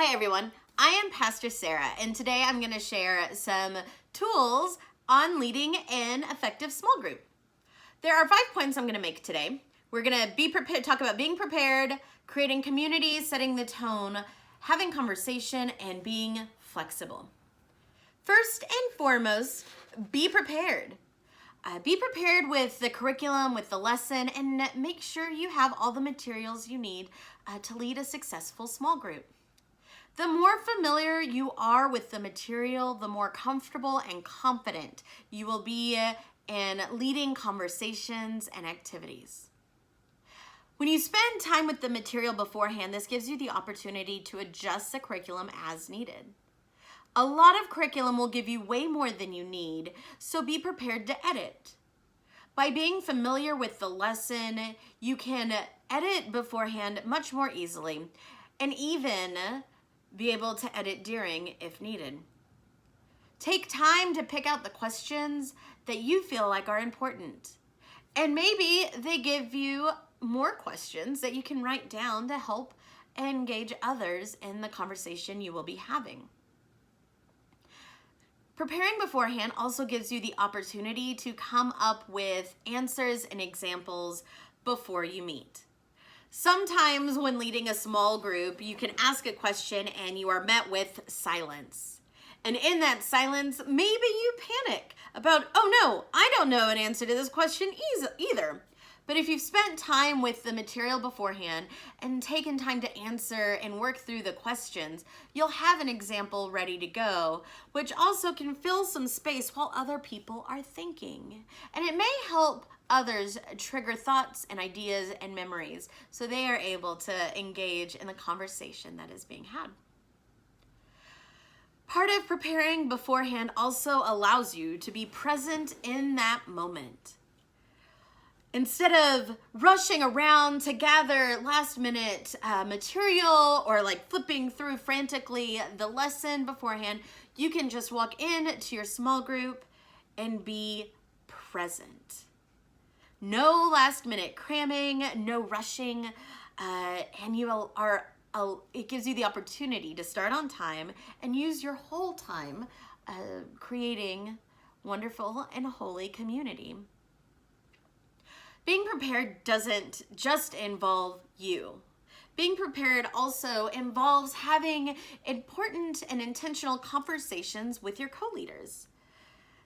Hi everyone, I am Pastor Sarah, and today I'm going to share some tools on leading an effective small group. There are 5 points I'm going to make today. We're going to be prepared, talk about being prepared, creating community, setting the tone, having conversation, and being flexible. First and foremost, be prepared. Be prepared with the curriculum, with the lesson, and make sure you have all the materials you need to lead a successful small group. The more familiar you are with the material, the more comfortable and confident you will be in leading conversations and activities. When you spend time with the material beforehand, this gives you the opportunity to adjust the curriculum as needed. A lot of curriculum will give you way more than you need, so be prepared to edit. By being familiar with the lesson, you can edit beforehand much more easily, and even be able to edit during if needed. Take time to pick out the questions that you feel like are important. And maybe they give you more questions that you can write down to help engage others in the conversation you will be having. Preparing beforehand also gives you the opportunity to come up with answers and examples before you meet. Sometimes when leading a small group, you can ask a question and you are met with silence. And in that silence, maybe you panic about, oh no, I don't know an answer to this question either. But if you've spent time with the material beforehand and taken time to answer and work through the questions, you'll have an example ready to go, which also can fill some space while other people are thinking. And it may help others trigger thoughts and ideas and memories so they are able to engage in the conversation that is being had. Part of preparing beforehand also allows you to be present in that moment. Instead of rushing around to gather last minute material or like flipping through frantically the lesson beforehand, you can just walk in to your small group and be present. No last minute cramming, no rushing, and it gives you the opportunity to start on time and use your whole time creating wonderful and holy community. Being prepared doesn't just involve you. Being prepared also involves having important and intentional conversations with your co-leaders.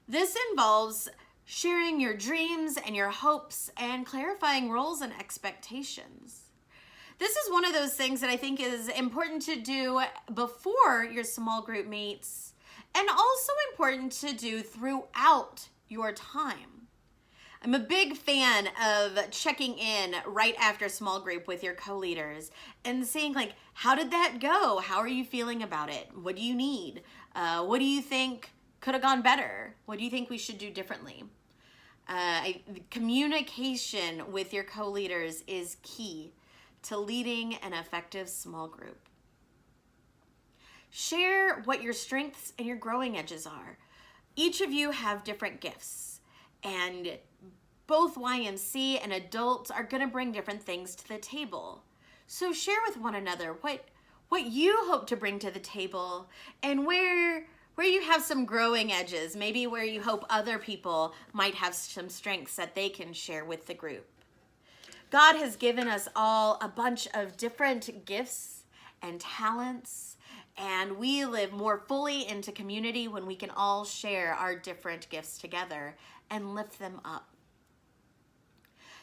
This involves sharing your dreams and your hopes and clarifying roles and expectations. This is one of those things that I think is important to do before your small group meets and also important to do throughout your time. I'm a big fan of checking in right after small group with your co-leaders and seeing like, how did that go? How are you feeling about it? What do you need? What do you think could have gone better? What do you think we should do differently? Communication with your co-leaders is key to leading an effective small group. Share what your strengths and your growing edges are. Each of you have different gifts, and both YMC and adults are going to bring different things to the table. So share with one another what you hope to bring to the table and where you have some growing edges, maybe where you hope other people might have some strengths that they can share with the group. God has given us all a bunch of different gifts and talents, and we live more fully into community when we can all share our different gifts together and lift them up.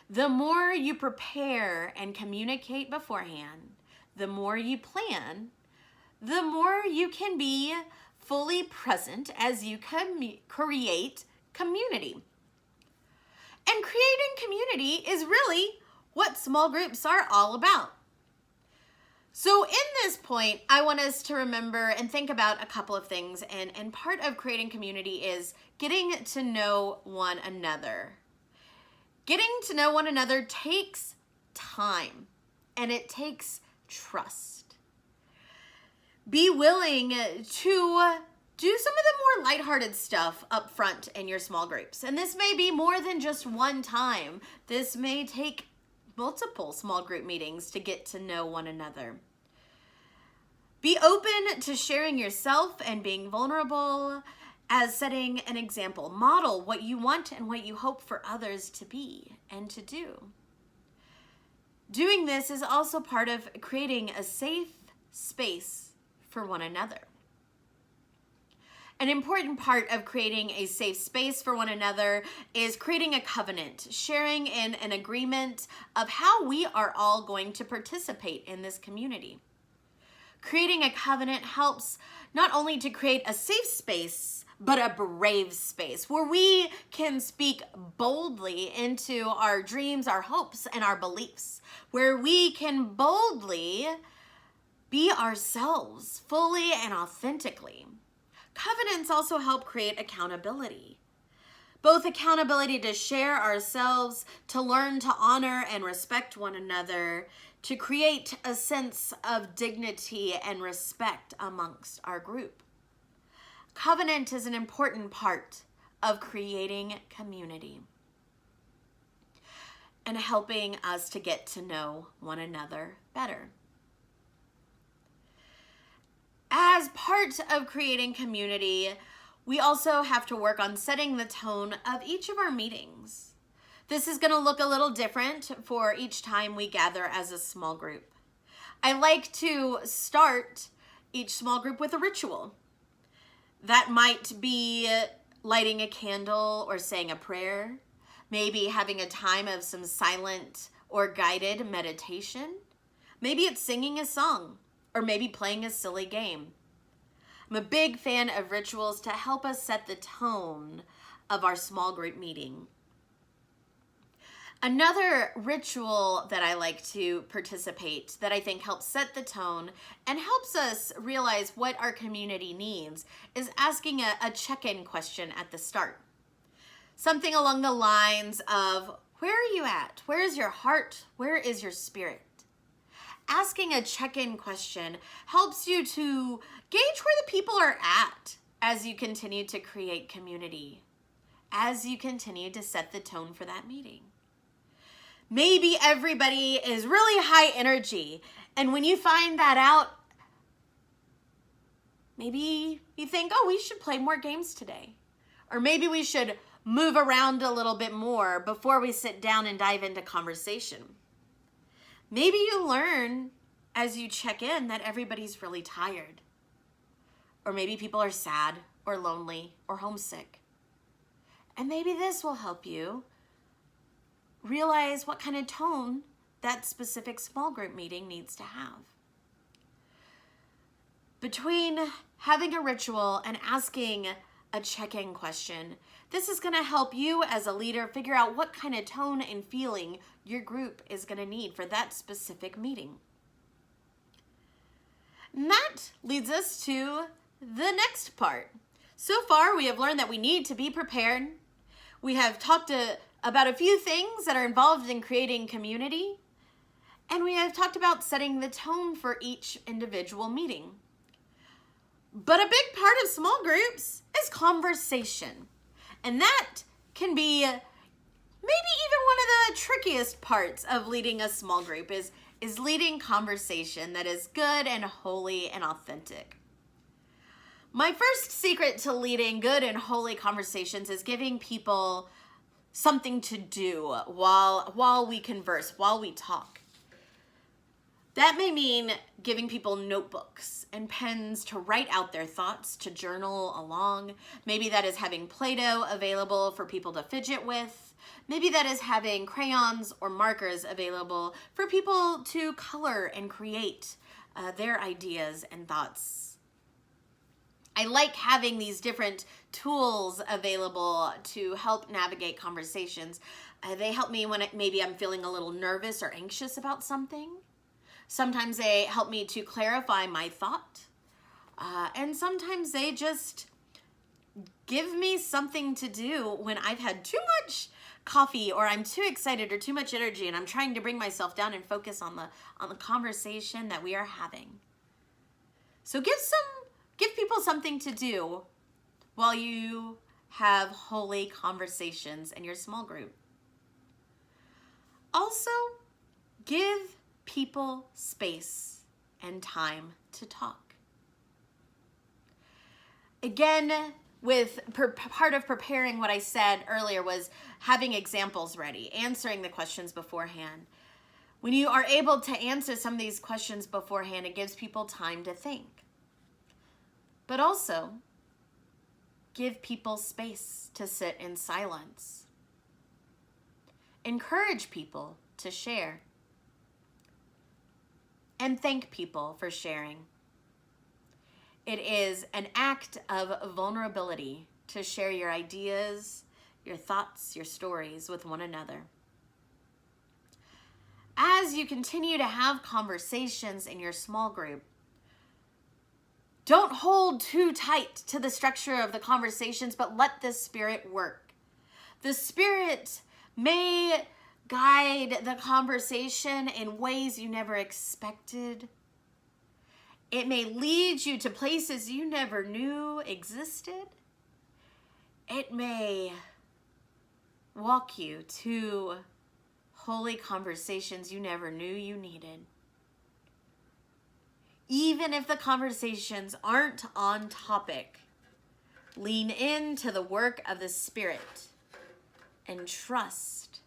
The more you prepare and communicate beforehand, the more you plan, the more you can be fully present as you create community. And creating community is really what small groups are all about. So in this point, I want us to remember and think about a couple of things. And part of creating community is getting to know one another. Getting to know one another takes time and it takes trust. Be willing to do some of the more lighthearted stuff up front in your small groups. And this may be more than just one time. This may take multiple small group meetings to get to know one another. Be open to sharing yourself and being vulnerable as setting an example. Model what you want and what you hope for others to be and to do. Doing this is also part of creating a safe space for one another. An important part of creating a safe space for one another is creating a covenant, sharing in an agreement of how we are all going to participate in this community. Creating a covenant helps not only to create a safe space, but a brave space where we can speak boldly into our dreams, our hopes, and our beliefs, where we can boldly be ourselves fully and authentically. Covenants also help create accountability. Both accountability to share ourselves, to learn to honor and respect one another, to create a sense of dignity and respect amongst our group. Covenant is an important part of creating community and helping us to get to know one another better. As part of creating community, we also have to work on setting the tone of each of our meetings. This is going to look a little different for each time we gather as a small group. I like to start each small group with a ritual. That might be lighting a candle or saying a prayer, maybe having a time of some silent or guided meditation. Maybe it's singing a song or maybe playing a silly game. I'm a big fan of rituals to help us set the tone of our small group meeting. Another ritual that I like to participate that I think helps set the tone and helps us realize what our community needs is asking a check-in question at the start. Something along the lines of, where are you at? Where is your heart? Where is your spirit? Asking a check-in question helps you to gauge where the people are at as you continue to create community, as you continue to set the tone for that meeting. Maybe everybody is really high energy, and when you find that out, maybe you think, oh, we should play more games today. Or maybe we should move around a little bit more before we sit down and dive into conversation. Maybe you learn as you check in that everybody's really tired. Or maybe people are sad or lonely or homesick. And maybe this will help you realize what kind of tone that specific small group meeting needs to have. Between having a ritual and asking a check-in question, this is going to help you as a leader figure out what kind of tone and feeling your group is going to need for that specific meeting. And that leads us to the next part. So far, we have learned that we need to be prepared. We have talked about a few things that are involved in creating community, and we have talked about setting the tone for each individual meeting. But a big part of small groups is conversation, and that can be maybe even one of the trickiest parts of leading a small group is leading conversation that is good and holy and authentic. My first secret to leading good and holy conversations is giving people something to do while we converse, while we talk. That may mean giving people notebooks and pens to write out their thoughts, to journal along. Maybe that is having Play-Doh available for people to fidget with. Maybe that is having crayons or markers available for people to color and create their ideas and thoughts. I like having these different tools available to help navigate conversations. They help me when maybe I'm feeling a little nervous or anxious about something. Sometimes they help me to clarify my thought. And sometimes they just give me something to do when I've had too much coffee or I'm too excited or too much energy and I'm trying to bring myself down and focus on the conversation that we are having. So give people something to do while you have holy conversations in your small group. Also, give people space and time to talk. Again, with part of preparing, what I said earlier was having examples ready, answering the questions beforehand. When you are able to answer some of these questions beforehand, it gives people time to think. But also, give people space to sit in silence. Encourage people to share. And thank people for sharing. It is an act of vulnerability to share your ideas, your thoughts, your stories with one another. As you continue to have conversations in your small group, don't hold too tight to the structure of the conversations, but let the Spirit work. The Spirit may guide the conversation in ways you never expected. It may lead you to places you never knew existed. It may walk you to holy conversations you never knew you needed. Even if the conversations aren't on topic, lean into the work of the Spirit and trust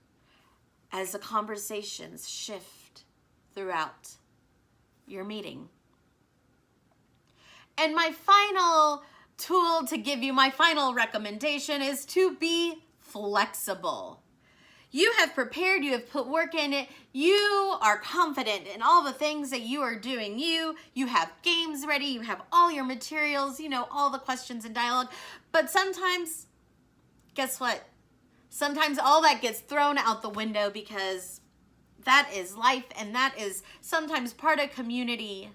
as the conversations shift throughout your meeting. And my final tool to give you, my final recommendation, is to be flexible. You have prepared, you have put work in it, you are confident in all the things that you are doing. You have games ready, you have all your materials, you know, all the questions and dialogue. But sometimes, guess what? Sometimes all that gets thrown out the window because that is life and that is sometimes part of community.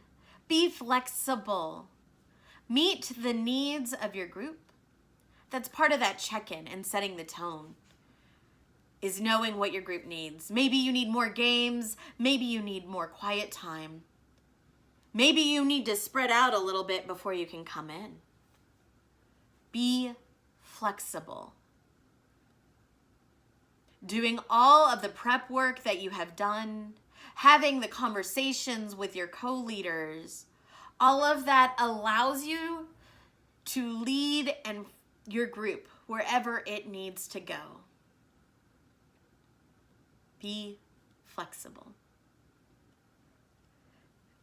Be flexible. Meet the needs of your group. That's part of that check-in and setting the tone, is knowing what your group needs. Maybe you need more games. Maybe you need more quiet time. Maybe you need to spread out a little bit before you can come in. Be flexible. Doing all of the prep work that you have done, having the conversations with your co-leaders, all of that allows you to lead and your group wherever it needs to go. Be flexible.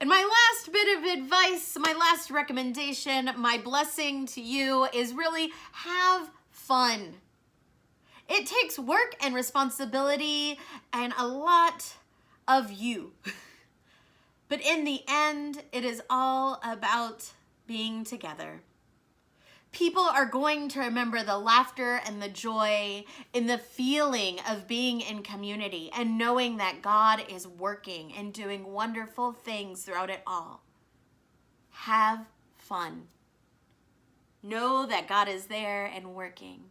And my last bit of advice, my last recommendation, my blessing to you is really have fun. It takes work and responsibility and a lot of you. But in the end, it is all about being together. People are going to remember the laughter and the joy in the feeling of being in community and knowing that God is working and doing wonderful things throughout it all. Have fun. Know that God is there and working.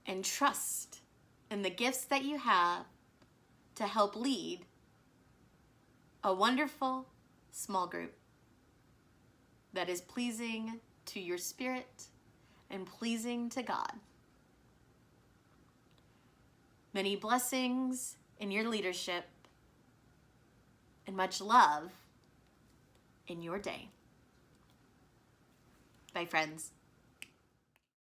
And trust in the gifts that you have to help lead a wonderful small group that is pleasing to your Spirit and pleasing to God. Many blessings in your leadership and much love in your day. Bye, friends.